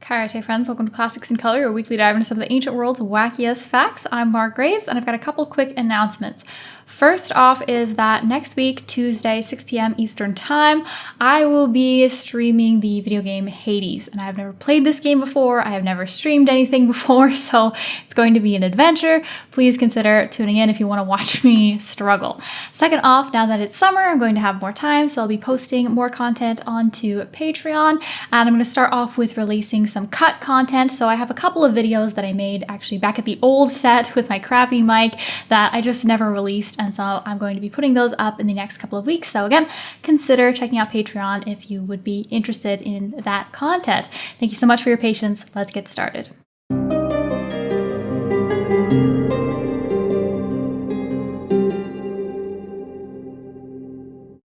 Hαίrete, friends. Welcome to Classics in Color, your weekly dive into some of the ancient world's wackiest facts. I'm Mark Graves, and I've got a couple quick announcements. First off is that next week, Tuesday, 6 p.m. Eastern Time, I will be streaming the video game Hades. And I've never played this game before. I have never streamed anything before, so it's going to be an adventure. Please consider tuning in if you want to watch me struggle. Second off, now that it's summer, I'm going to have more time, so I'll be posting more content onto Patreon. And I'm going to start off with releasing some cut content. So I have a couple of videos that I made actually back at the old set with my crappy mic that I just never released. And so I'm going to be putting those up in the next couple of weeks. So again, consider checking out Patreon if you would be interested in that content. Thank you so much for your patience. Let's get started.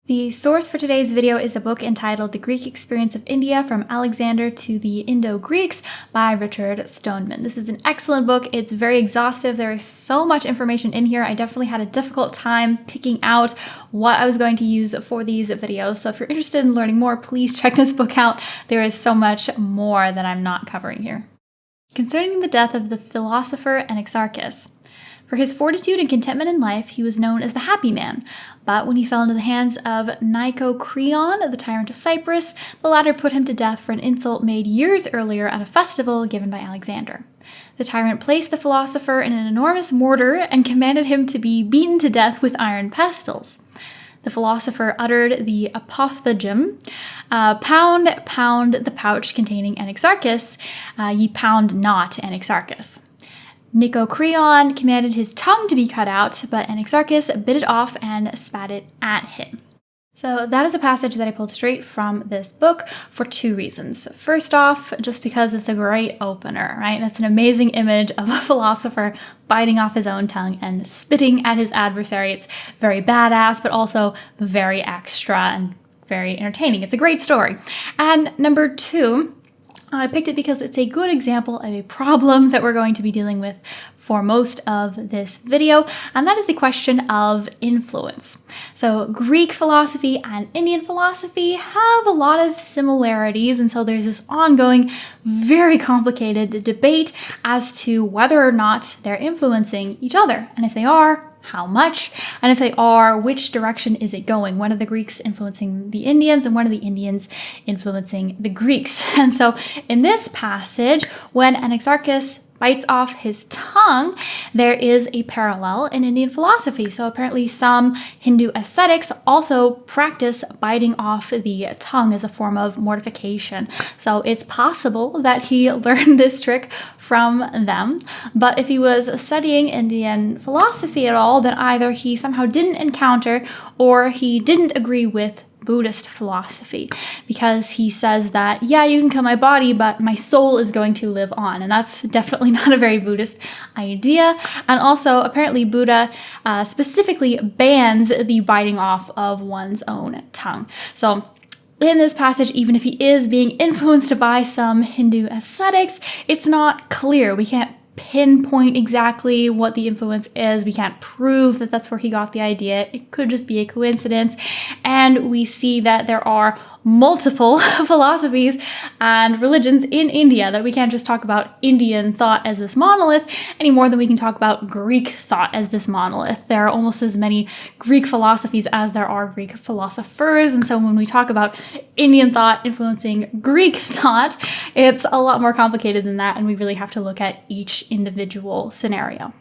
The source for today's video is a book entitled The Greek Experience of India from Alexander to the Indo-Greeks by Richard Stoneman. This is an excellent book. It's very exhaustive. There is so much information in here. I definitely had a difficult time picking out what I was going to use for these videos. So if you're interested in learning more, please check this book out. There is so much more that I'm not covering here. Concerning the death of the philosopher Anaxarchus. For his fortitude and contentment in life, he was known as the happy man. But when he fell into the hands of Nicocreon, the tyrant of Cyprus, the latter put him to death for an insult made years earlier at a festival given by Alexander. The tyrant placed the philosopher in an enormous mortar and commanded him to be beaten to death with iron pestles. The philosopher uttered the apothegm, pound, pound the pouch containing Anaxarchus, ye pound not Anaxarchus. Nicocreon commanded his tongue to be cut out, but Anaxarchus bit it off and spat it at him. So that is a passage that I pulled straight from this book for two reasons. First off, just because it's a great opener, right? That's an amazing image of a philosopher biting off his own tongue and spitting at his adversary. It's very badass, but also very extra and very entertaining. It's a great story. And number two, I picked it because it's a good example of a problem that we're going to be dealing with for most of this video, and that is the question of influence. So Greek philosophy and Indian philosophy have a lot of similarities, and so there's this ongoing, very complicated debate as to whether or not they're influencing each other, and if they are, how much, and if they are, which direction is it going? When are the Greeks influencing the Indians, and when are the Indians influencing the Greeks? And so in this passage, when Anaxarchus bites off his tongue, there is a parallel in Indian philosophy. So apparently some Hindu ascetics also practice biting off the tongue as a form of mortification. So it's possible that he learned this trick from them. But if he was studying Indian philosophy at all, then either he somehow didn't encounter or he didn't agree with Buddhist philosophy, because he says that, yeah, you can kill my body, but my soul is going to live on. And that's definitely not a very Buddhist idea. And also, apparently, Buddha specifically bans the biting off of one's own tongue. So in this passage, even if he is being influenced by some Hindu ascetics, it's not clear. We can't pinpoint exactly what the influence is. We can't prove that that's where he got the idea. It could just be a coincidence. And we see that there are multiple philosophies and religions in India, that we can't just talk about Indian thought as this monolith any more than we can talk about Greek thought as this monolith. There are almost as many Greek philosophies as there are Greek philosophers. And so when we talk about Indian thought influencing Greek thought, it's a lot more complicated than that. And we really have to look at each individual scenario.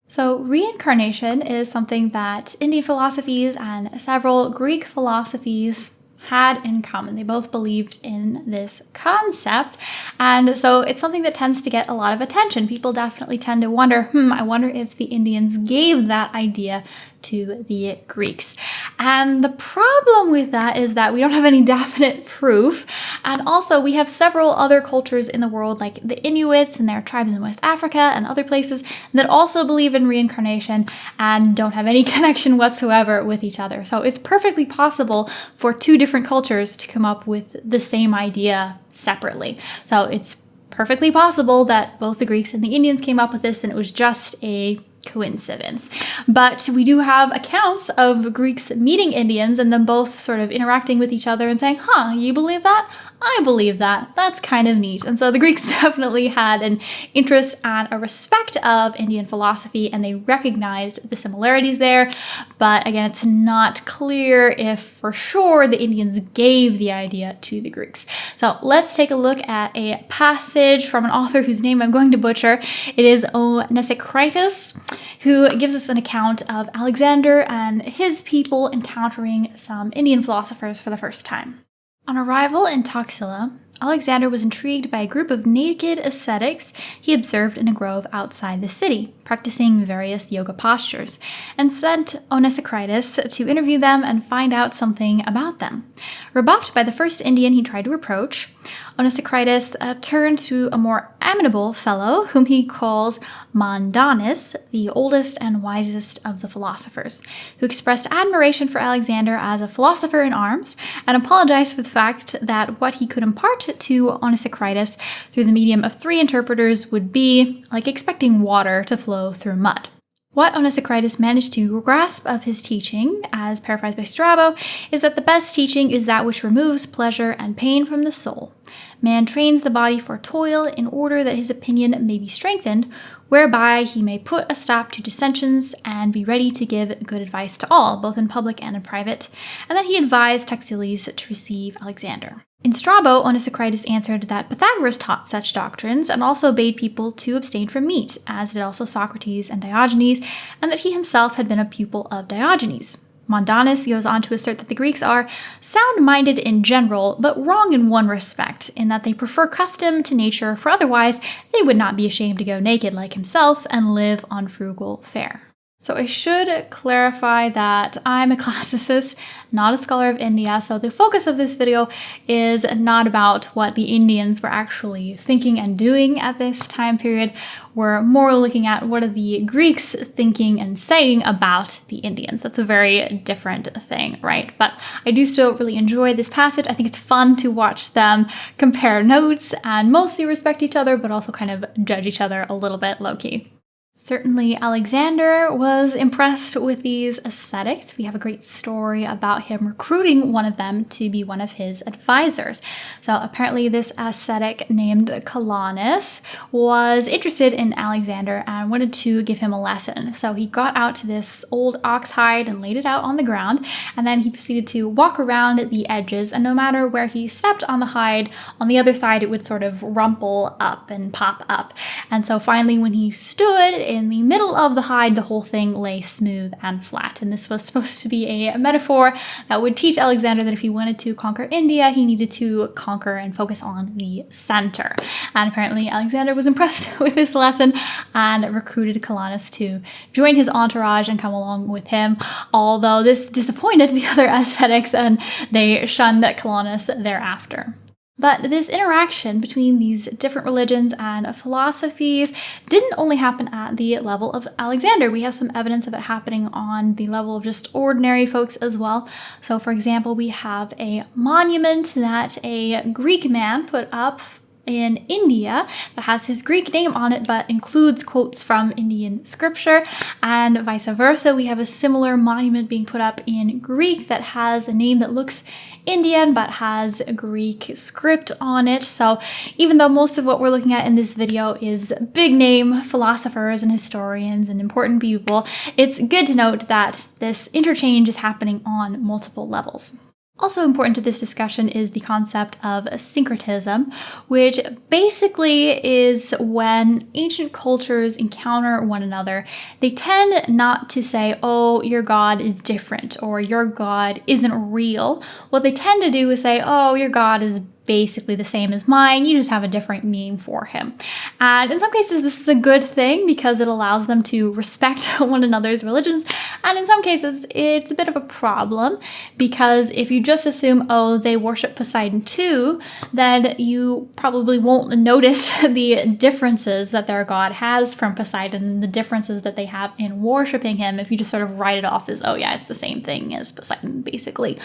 So reincarnation is something that Indian philosophies and several Greek philosophies had in common. They both believed in this concept. And so it's something that tends to get a lot of attention. People definitely tend to wonder, I wonder if the Indians gave that idea to the Greeks. And the problem with that is that we don't have any definite proof. And also we have several other cultures in the world, like the Inuits and their tribes in West Africa and other places, that also believe in reincarnation and don't have any connection whatsoever with each other. So it's perfectly possible for two different cultures to come up with the same idea separately. So it's perfectly possible that both the Greeks and the Indians came up with this and it was just a coincidence. But we do have accounts of Greeks meeting Indians and them both sort of interacting with each other and saying, you believe that? I believe that. That's kind of neat. And so the Greeks definitely had an interest and a respect of Indian philosophy, and they recognized the similarities there. But again, it's not clear if for sure the Indians gave the idea to the Greeks. So let's take a look at a passage from an author whose name I'm going to butcher. It is Syncretism, who gives us an account of Alexander and his people encountering some Indian philosophers for the first time. On arrival in Taxila, Alexander was intrigued by a group of naked ascetics he observed in a grove outside the city, practicing various yoga postures, and sent Syncretism to interview them and find out something about them. Rebuffed by the first Indian he tried to approach, Syncretism turned to a more amiable fellow whom he calls Mondanus, the oldest and wisest of the philosophers, who expressed admiration for Alexander as a philosopher in arms and apologized for the fact that what he could impart to Syncretism through the medium of 3 interpreters would be like expecting water to flow through mud. What Syncretism managed to grasp of his teaching, as paraphrased by Strabo, is that the best teaching is that which removes pleasure and pain from the soul. Man trains the body for toil in order that his opinion may be strengthened, whereby he may put a stop to dissensions and be ready to give good advice to all, both in public and in private, and that he advised Taxiles to receive Alexander. In Strabo, Syncretism answered that Pythagoras taught such doctrines and also bade people to abstain from meat, as did also Socrates and Diogenes, and that he himself had been a pupil of Diogenes. Mondanus goes on to assert that the Greeks are sound-minded in general, but wrong in one respect, in that they prefer custom to nature, for otherwise they would not be ashamed to go naked like himself and live on frugal fare. So I should clarify that I'm a classicist, not a scholar of India, so the focus of this video is not about what the Indians were actually thinking and doing at this time period. We're more looking at what are the Greeks thinking and saying about the Indians. That's a very different thing, right? But I do still really enjoy this passage. I think it's fun to watch them compare notes and mostly respect each other, but also kind of judge each other a little bit low-key. Certainly, Alexander was impressed with these ascetics. We have a great story about him recruiting one of them to be one of his advisors. So apparently this ascetic named Calanus was interested in Alexander and wanted to give him a lesson. So he got out to this old ox hide and laid it out on the ground, and then he proceeded to walk around the edges, and no matter where he stepped on the hide, on the other side it would sort of rumple up and pop up. And so finally when he stood in the middle of the hide, the whole thing lay smooth and flat. And this was supposed to be a metaphor that would teach Alexander that if he wanted to conquer India, he needed to conquer and focus on the center. And apparently Alexander was impressed with this lesson and recruited Calanus to join his entourage and come along with him, although this disappointed the other ascetics and they shunned Calanus thereafter. But this interaction between these different religions and philosophies didn't only happen at the level of Alexander. We have some evidence of it happening on the level of just ordinary folks as well. So for example, we have a monument that a Greek man put up in India that has his Greek name on it but includes quotes from Indian scripture, and vice versa. We have a similar monument being put up in Greek that has a name that looks Indian but has a Greek script on it. So even though most of what we're looking at in this video is big name philosophers and historians and important people, it's good to note that this interchange is happening on multiple levels. Also important to this discussion is the concept of syncretism, which basically is when ancient cultures encounter one another, they tend not to say, oh, your god is different or your god isn't real. What they tend to do is say, oh, your god is basically the same as mine, you just have a different name for him. And in some cases this is a good thing because it allows them to respect one another's religions, and in some cases it's a bit of a problem because if you just assume, oh, they worship Poseidon too, then you probably won't notice the differences that their god has from Poseidon and the differences that they have in worshiping him if you just sort of write it off as, oh yeah, it's the same thing as Poseidon basically.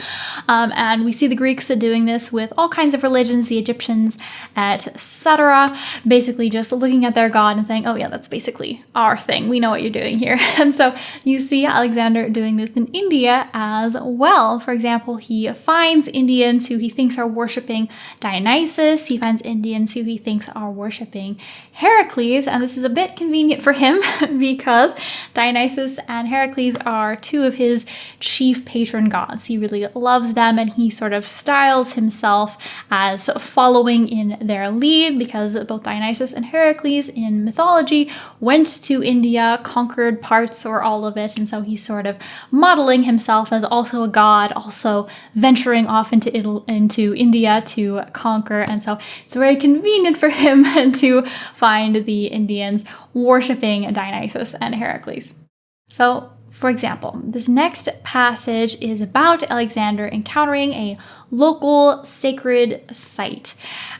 And we see the Greeks doing this with all kinds of religions religions, the Egyptians, etc. Basically just looking at their god and saying, oh yeah, that's basically our thing. We know what you're doing here. And so you see Alexander doing this in India as well. For example, he finds Indians who he thinks are worshipping Dionysus. He finds Indians who he thinks are worshipping Heracles. And this is a bit convenient for him because Dionysus and Heracles are two of his chief patron gods. He really loves them, and he sort of styles himself as following in their lead because both Dionysus and Heracles in mythology went to India, conquered parts or all of it, and so he's sort of modeling himself as also a god, also venturing off into India to conquer, and so it's very convenient for him to find the Indians worshipping Dionysus and Heracles. So, for example, this next passage is about Alexander encountering a local sacred site.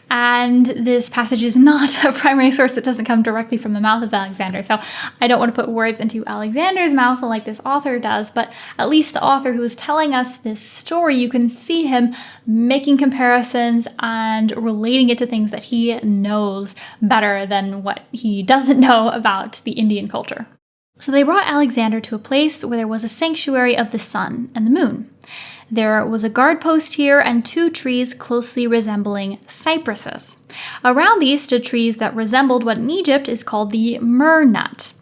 And this passage is not a primary source. It doesn't come directly from the mouth of Alexander. So I don't want to put words into Alexander's mouth like this author does, but at least the author who is telling us this story, you can see him making comparisons and relating it to things that he knows better than what he doesn't know about the Indian culture. So they brought Alexander to a place where there was a sanctuary of the sun and the moon. There was a guard post here and 2 trees closely resembling cypresses. Around these stood trees that resembled what in Egypt is called the myrrh nut.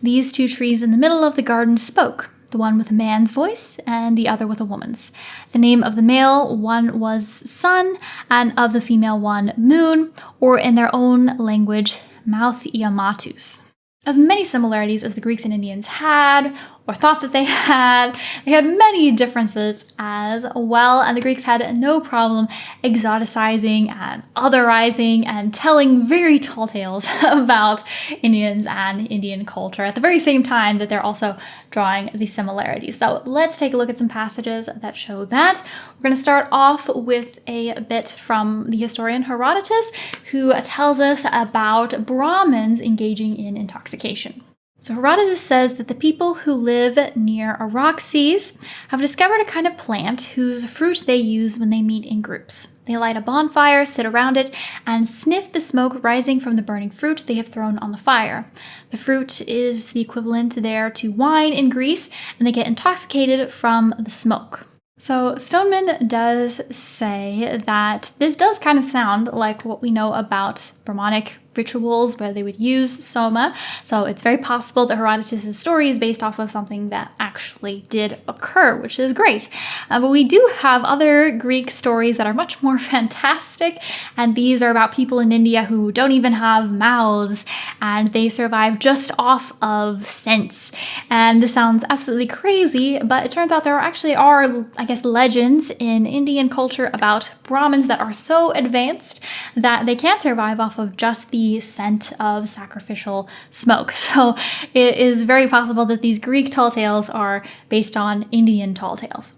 These 2 trees in the middle of the garden spoke, the one with a man's voice and the other with a woman's. The name of the male one was sun, and of the female one moon, or in their own language, mouth iamatus. As many similarities as the Greeks and Indians had, or thought that they had many differences as well, and the Greeks had no problem exoticizing and otherizing and telling very tall tales about Indians and Indian culture at the very same time that they're also drawing these similarities. So let's take a look at some passages that show that. We're going to start off with a bit from the historian Herodotus, who tells us about Brahmins engaging in intoxication. So Herodotus says that the people who live near Araxes have discovered a kind of plant whose fruit they use when they meet in groups. They light a bonfire, sit around it, and sniff the smoke rising from the burning fruit they have thrown on the fire. The fruit is the equivalent there to wine in Greece, and they get intoxicated from the smoke. So Stoneman does say that this does kind of sound like what we know about Brahmanic rituals where they would use soma. So it's very possible that Herodotus' story is based off of something that actually did occur, which is great. But we do have other Greek stories that are much more fantastic, and these are about people in India who don't even have mouths, and they survive just off of scent. And this sounds absolutely crazy, but it turns out there actually are, I guess, legends in Indian culture about Brahmins that are so advanced that they can't survive off of just the scent of sacrificial smoke. So it is very possible that these Greek tall tales are based on Indian tall tales.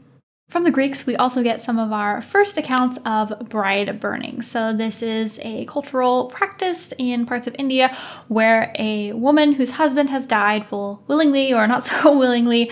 From the Greeks, we also get some of our first accounts of bride burning. So this is a cultural practice in parts of India where a woman whose husband has died will willingly or not so willingly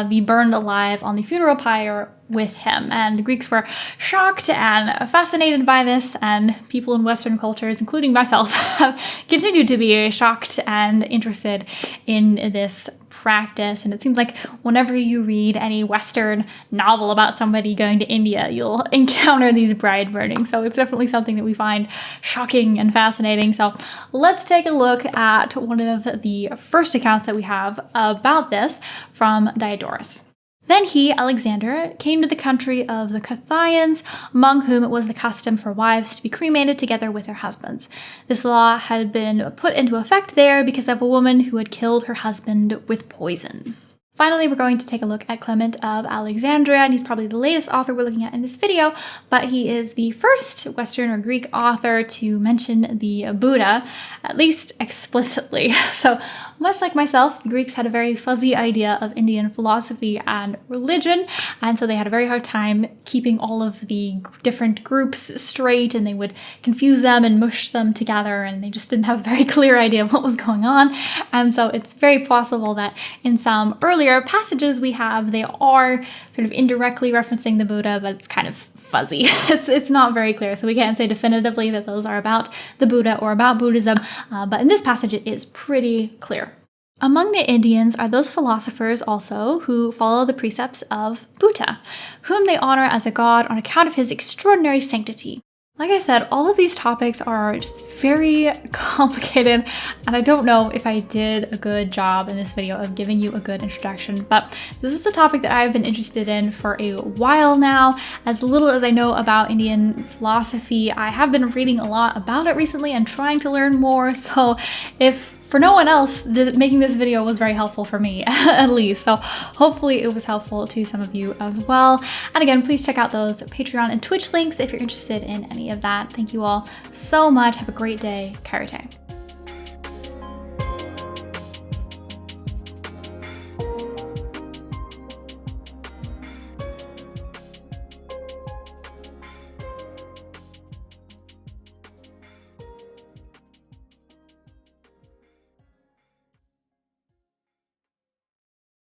be burned alive on the funeral pyre with him. And the Greeks were shocked and fascinated by this, and people in Western cultures, including myself, have continued to be shocked and interested in this practice. And it seems like whenever you read any Western novel about somebody going to India, you'll encounter these bride burning. So it's definitely something that we find shocking and fascinating. So let's take a look at one of the first accounts that we have about this from Diodorus. Then he, Alexander, came to the country of the Cathians, among whom it was the custom for wives to be cremated together with their husbands. This law had been put into effect there because of a woman who had killed her husband with poison. Finally, we're going to take a look at Clement of Alexandria, and he's probably the latest author we're looking at in this video, but he is the first Western or Greek author to mention the Buddha, at least explicitly. So much like myself, the Greeks had a very fuzzy idea of Indian philosophy and religion, and so they had a very hard time keeping all of the different groups straight, and they would confuse them and mush them together, and they just didn't have a very clear idea of what was going on. And so it's very possible that in some earlier passages we have, they are sort of indirectly referencing the Buddha, but it's kind of fuzzy. It's not very clear, so we can't say definitively that those are about the Buddha or about Buddhism, but in this passage it is pretty clear. Among the Indians are those philosophers also who follow the precepts of Buddha, whom they honor as a god on account of his extraordinary sanctity. Like I said, all of these topics are just very complicated, and I don't know if I did a good job in this video of giving you a good introduction, but this is a topic that I've been interested in for a while now. As little as I know about Indian philosophy, I have been reading a lot about it recently and trying to learn more, so if for no one else, making this video was very helpful for me, at least. So hopefully it was helpful to some of you as well. And again, please check out those Patreon and Twitch links if you're interested in any of that. Thank you all so much. Have a great day. Hαίrete.